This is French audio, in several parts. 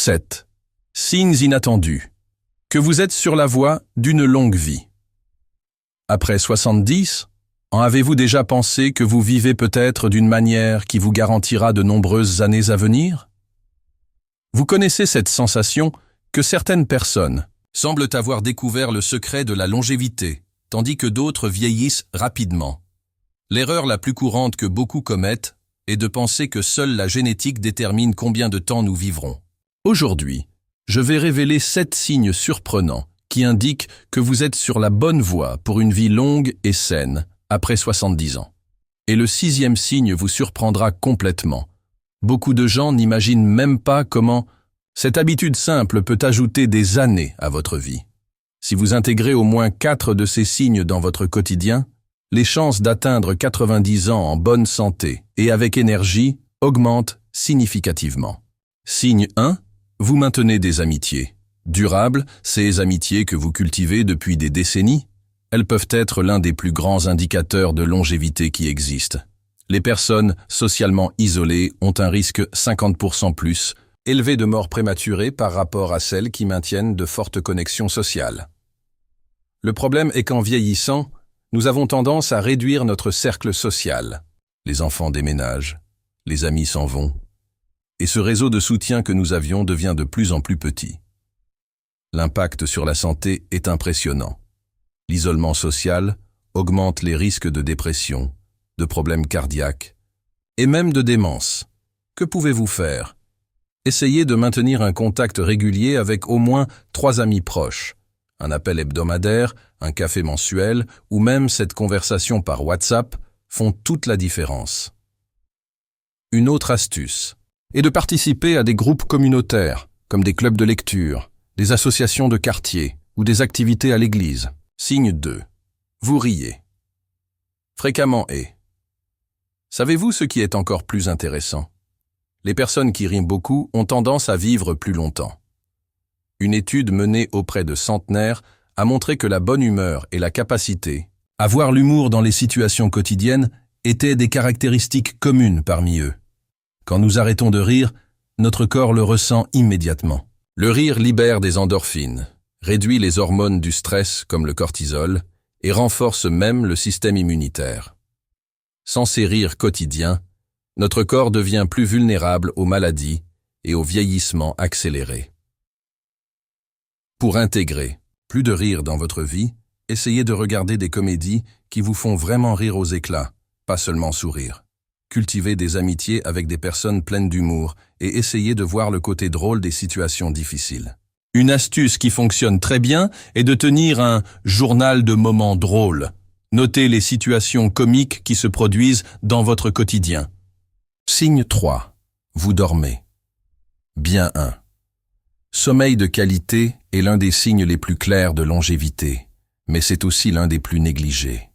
7. Signes inattendus. Que vous êtes sur la voie d'une longue vie. Après 70, en avez-vous déjà pensé que vous vivez peut-être d'une manière qui vous garantira de nombreuses années à venir? Vous connaissez cette sensation que certaines personnes semblent avoir découvert le secret de la longévité, tandis que d'autres vieillissent rapidement. L'erreur la plus courante que beaucoup commettent est de penser que seule la génétique détermine combien de temps nous vivrons. Aujourd'hui, je vais révéler 7 signes surprenants qui indiquent que vous êtes sur la bonne voie pour une vie longue et saine après 70 ans. Et le 6e signe vous surprendra complètement. Beaucoup de gens n'imaginent même pas comment cette habitude simple peut ajouter des années à votre vie. Si vous intégrez au moins 4 de ces signes dans votre quotidien, les chances d'atteindre 90 ans en bonne santé et avec énergie augmentent significativement. Signe 1. Vous maintenez des amitiés. Durables, ces amitiés que vous cultivez depuis des décennies, elles peuvent être l'un des plus grands indicateurs de longévité qui existent. Les personnes socialement isolées ont un risque 50% plus élevé de mort prématurée par rapport à celles qui maintiennent de fortes connexions sociales. Le problème est qu'en vieillissant, nous avons tendance à réduire notre cercle social. Les enfants déménagent, les amis s'en vont, et ce réseau de soutien que nous avions devient de plus en plus petit. L'impact sur la santé est impressionnant. L'isolement social augmente les risques de dépression, de problèmes cardiaques et même de démence. Que pouvez-vous faire? Essayez de maintenir un contact régulier avec au moins 3 amis proches. Un appel hebdomadaire, un café mensuel ou même cette conversation par WhatsApp font toute la différence. Une autre astuce est de participer à des groupes communautaires, comme des clubs de lecture, des associations de quartier ou des activités à l'église. Signe 2. Vous riez. Fréquemment et. Savez-vous ce qui est encore plus intéressant? Les personnes qui rient beaucoup ont tendance à vivre plus longtemps. Une étude menée auprès de centenaires a montré que la bonne humeur et la capacité à voir l'humour dans les situations quotidiennes étaient des caractéristiques communes parmi eux. Quand nous arrêtons de rire, notre corps le ressent immédiatement. Le rire libère des endorphines, réduit les hormones du stress comme le cortisol et renforce même le système immunitaire. Sans ces rires quotidiens, notre corps devient plus vulnérable aux maladies et au vieillissement accéléré. Pour intégrer plus de rire dans votre vie, essayez de regarder des comédies qui vous font vraiment rire aux éclats, pas seulement sourire. Cultivez des amitiés avec des personnes pleines d'humour et essayez de voir le côté drôle des situations difficiles. Une astuce qui fonctionne très bien est de tenir un journal de moments drôles. Notez les situations comiques qui se produisent dans votre quotidien. Signe 3. Vous dormez. Bien 1. Sommeil de qualité est l'un des signes les plus clairs de longévité, mais c'est aussi l'un des plus négligés.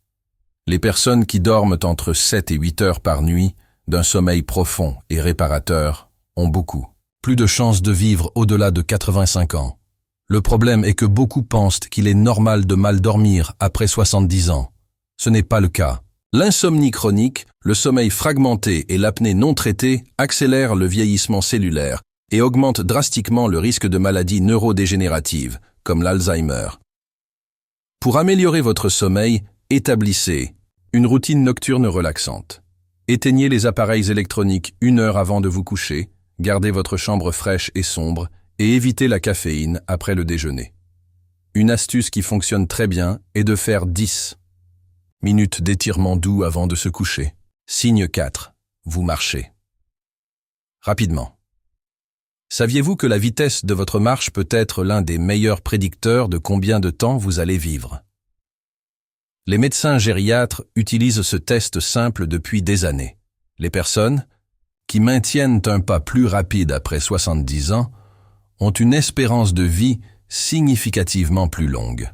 Les personnes qui dorment entre 7 et 8 heures par nuit, d'un sommeil profond et réparateur, ont beaucoup plus de chances de vivre au-delà de 85 ans. Le problème est que beaucoup pensent qu'il est normal de mal dormir après 70 ans. Ce n'est pas le cas. L'insomnie chronique, le sommeil fragmenté et l'apnée non traitée accélèrent le vieillissement cellulaire et augmentent drastiquement le risque de maladies neurodégénératives, comme l'Alzheimer. Pour améliorer votre sommeil, établissez une routine nocturne relaxante. Éteignez les appareils électroniques 1 heure avant de vous coucher, gardez votre chambre fraîche et sombre et évitez la caféine après le déjeuner. Une astuce qui fonctionne très bien est de faire 10 minutes d'étirement doux avant de se coucher. Signe 4. Vous marchez. Rapidement. Saviez-vous que la vitesse de votre marche peut être l'un des meilleurs prédicteurs de combien de temps vous allez vivre? Les médecins gériatres utilisent ce test simple depuis des années. Les personnes qui maintiennent un pas plus rapide après 70 ans ont une espérance de vie significativement plus longue.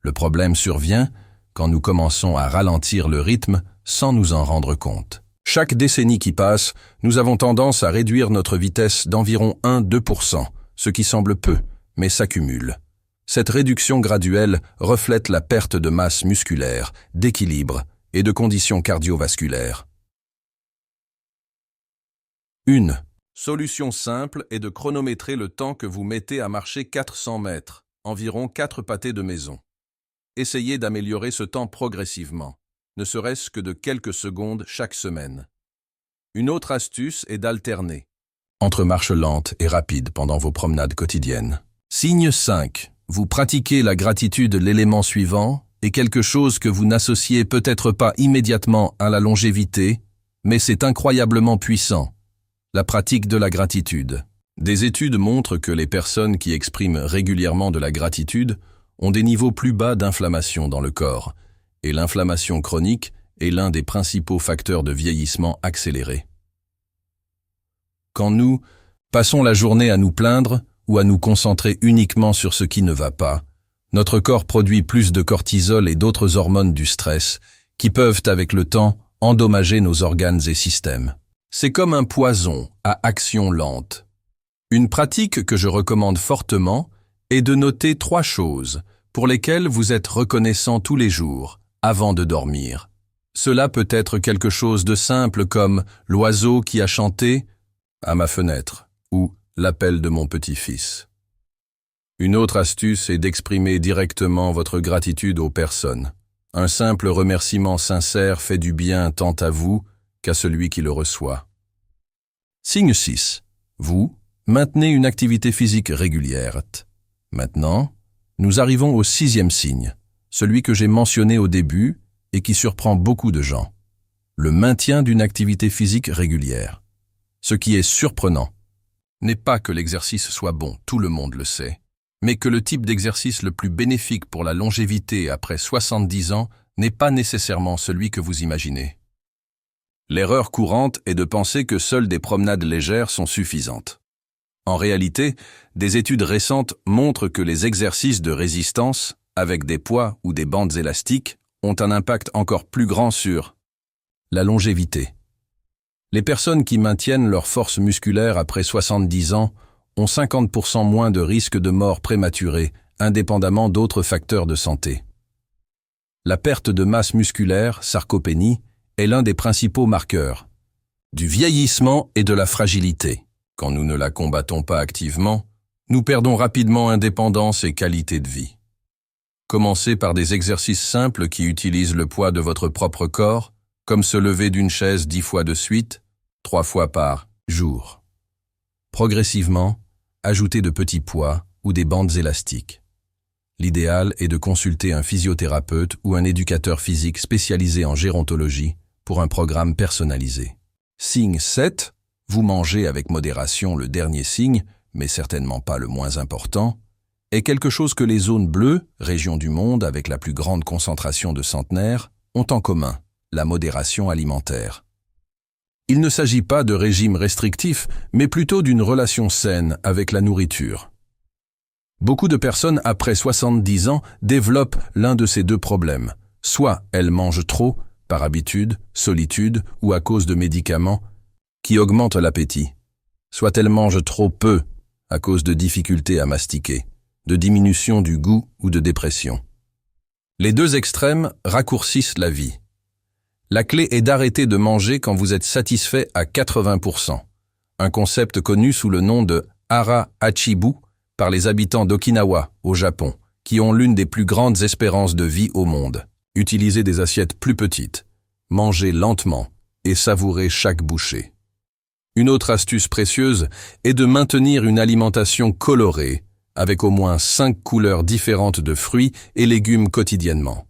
Le problème survient quand nous commençons à ralentir le rythme sans nous en rendre compte. Chaque décennie qui passe, nous avons tendance à réduire notre vitesse d'environ 1-2%, ce qui semble peu, mais s'accumule. Cette réduction graduelle reflète la perte de masse musculaire, d'équilibre et de conditions cardiovasculaires. 1. Solution simple est de chronométrer le temps que vous mettez à marcher 400 mètres, environ 4 pâtés de maison. Essayez d'améliorer ce temps progressivement, ne serait-ce que de quelques secondes chaque semaine. Une autre astuce est d'alterner entre marche lente et rapide pendant vos promenades quotidiennes. Signe 5. Vous pratiquez la gratitude. L'élément suivant est quelque chose que vous n'associez peut-être pas immédiatement à la longévité, mais c'est incroyablement puissant. La pratique de la gratitude. Des études montrent que les personnes qui expriment régulièrement de la gratitude ont des niveaux plus bas d'inflammation dans le corps, et l'inflammation chronique est l'un des principaux facteurs de vieillissement accéléré. Quand nous passons la journée à nous plaindre ou à nous concentrer uniquement sur ce qui ne va pas, notre corps produit plus de cortisol et d'autres hormones du stress qui peuvent, avec le temps, endommager nos organes et systèmes. C'est comme un poison à action lente. Une pratique que je recommande fortement est de noter 3 choses pour lesquelles vous êtes reconnaissant tous les jours avant de dormir. Cela peut être quelque chose de simple comme l'oiseau qui a chanté à ma fenêtre ou l'appel de mon petit-fils. Une autre astuce est d'exprimer directement votre gratitude aux personnes. Un simple remerciement sincère fait du bien tant à vous qu'à celui qui le reçoit. Signe 6. Vous maintenez une activité physique régulière. Maintenant, nous arrivons au 6e signe, celui que j'ai mentionné au début et qui surprend beaucoup de gens. Le maintien d'une activité physique régulière. Ce qui est surprenant n'est pas que l'exercice soit bon, tout le monde le sait, mais que le type d'exercice le plus bénéfique pour la longévité après 70 ans n'est pas nécessairement celui que vous imaginez. L'erreur courante est de penser que seules des promenades légères sont suffisantes. En réalité, des études récentes montrent que les exercices de résistance, avec des poids ou des bandes élastiques, ont un impact encore plus grand sur la longévité. Les personnes qui maintiennent leur force musculaire après 70 ans ont 50% moins de risque de mort prématurée, indépendamment d'autres facteurs de santé. La perte de masse musculaire, sarcopénie, est l'un des principaux marqueurs du vieillissement et de la fragilité. Quand nous ne la combattons pas activement, nous perdons rapidement indépendance et qualité de vie. Commencez par des exercices simples qui utilisent le poids de votre propre corps, comme se lever d'une chaise 10 fois de suite, 3 fois par jour. Progressivement, ajoutez de petits poids ou des bandes élastiques. L'idéal est de consulter un physiothérapeute ou un éducateur physique spécialisé en gérontologie pour un programme personnalisé. Signe 7. Vous mangez avec modération. Le dernier signe, mais certainement pas le moins important, est quelque chose que les zones bleues, régions du monde avec la plus grande concentration de centenaires, ont en commun, la modération alimentaire. Il ne s'agit pas de régime restrictif, mais plutôt d'une relation saine avec la nourriture. Beaucoup de personnes après 70 ans développent l'un de ces deux problèmes. Soit elles mangent trop, par habitude, solitude ou à cause de médicaments, qui augmentent l'appétit. Soit elles mangent trop peu, à cause de difficultés à mastiquer, de diminution du goût ou de dépression. Les deux extrêmes raccourcissent la vie. La clé est d'arrêter de manger quand vous êtes satisfait à 80%, un concept connu sous le nom de hara hachibu par les habitants d'Okinawa, au Japon, qui ont l'une des plus grandes espérances de vie au monde. Utilisez des assiettes plus petites, mangez lentement et savourez chaque bouchée. Une autre astuce précieuse est de maintenir une alimentation colorée, avec au moins 5 couleurs différentes de fruits et légumes quotidiennement.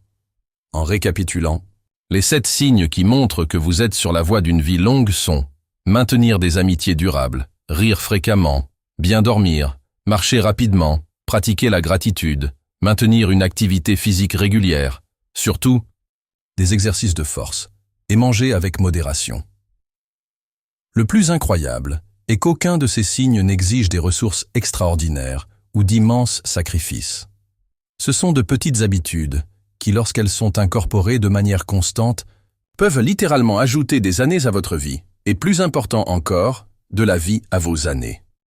En récapitulant, les 7 signes qui montrent que vous êtes sur la voie d'une vie longue sont maintenir des amitiés durables, rire fréquemment, bien dormir, marcher rapidement, pratiquer la gratitude, maintenir une activité physique régulière, surtout des exercices de force, et manger avec modération. Le plus incroyable est qu'aucun de ces signes n'exige des ressources extraordinaires ou d'immenses sacrifices. Ce sont de petites habitudes qui, lorsqu'elles sont incorporées de manière constante, peuvent littéralement ajouter des années à votre vie, et plus important encore, de la vie à vos années.